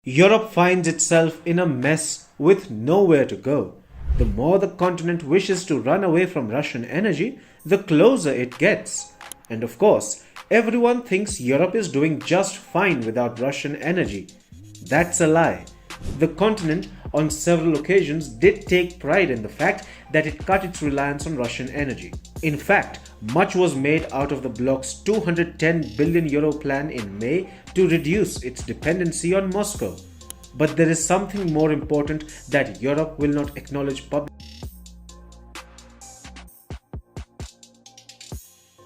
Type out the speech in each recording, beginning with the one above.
Europe finds itself in a mess with nowhere to go. The more the continent wishes to run away from Russian energy, the closer it gets. And of course, everyone thinks Europe is doing just fine without Russian energy. That's a lie. The continent, on several occasions, did take pride in the fact that it cut its reliance on Russian energy. In fact, much was made out of the bloc's €210 billion plan in May to reduce its dependency on Moscow. But there is something more important that Europe will not acknowledge publicly.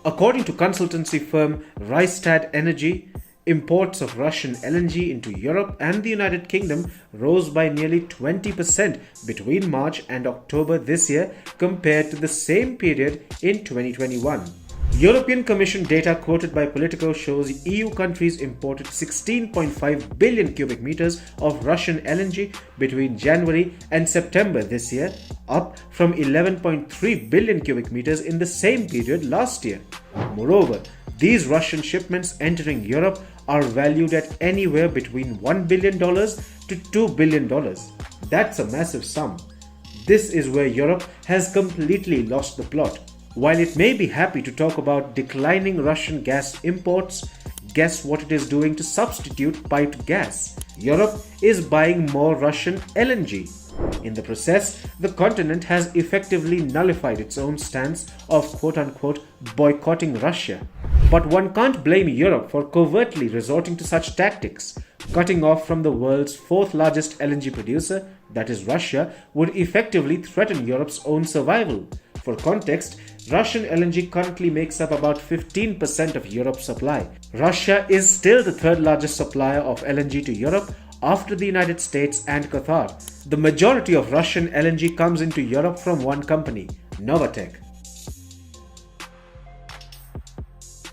According to consultancy firm Rystad Energy, imports of Russian LNG into Europe and the United Kingdom rose by nearly 20% between March and October this year compared to the same period in 2021. European Commission data quoted by Politico shows EU countries imported 16.5 billion cubic meters of Russian LNG between January and September this year, up from 11.3 billion cubic meters in the same period last year. Moreover, these Russian shipments entering Europe are valued at anywhere between $1 billion to $2 billion. That's a massive sum. This is where Europe has completely lost the plot. While it may be happy to talk about declining Russian gas imports, guess what it is doing to substitute piped gas? Europe is buying more Russian LNG. In the process, the continent has effectively nullified its own stance of quote-unquote boycotting Russia. But one can't blame Europe for covertly resorting to such tactics. Cutting off from the world's fourth largest LNG producer, that is Russia, would effectively threaten Europe's own survival. For context, Russian LNG currently makes up about 15% of Europe's supply. Russia is still the third largest supplier of LNG to Europe after the United States and Qatar. The majority of Russian LNG comes into Europe from one company, Novatek.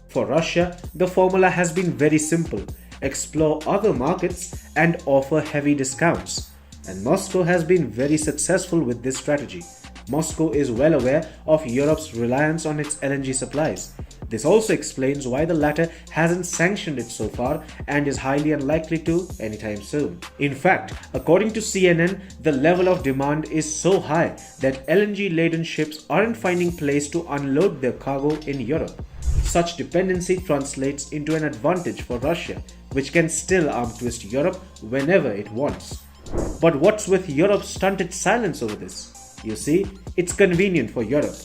For Russia, the formula has been very simple: explore other markets and offer heavy discounts. And Moscow has been very successful with this strategy. Moscow is well aware of Europe's reliance on its LNG supplies. This also explains why the latter hasn't sanctioned it so far and is highly unlikely to anytime soon. In fact, according to CNN, the level of demand is so high that LNG-laden ships aren't finding place to unload their cargo in Europe. Such dependency translates into an advantage for Russia, which can still arm twist Europe whenever it wants. But what's with Europe's stunted silence over this? You see, it's convenient for Europe.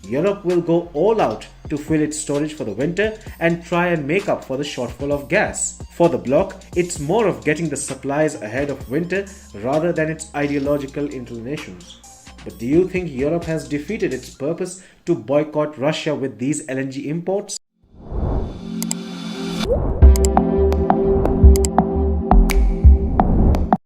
Europe will go all out to fill its storage for the winter and try and make up for the shortfall of gas. For the bloc, it's more of getting the supplies ahead of winter rather than its ideological inclinations. But do you think Europe has defeated its purpose to boycott Russia with these LNG imports?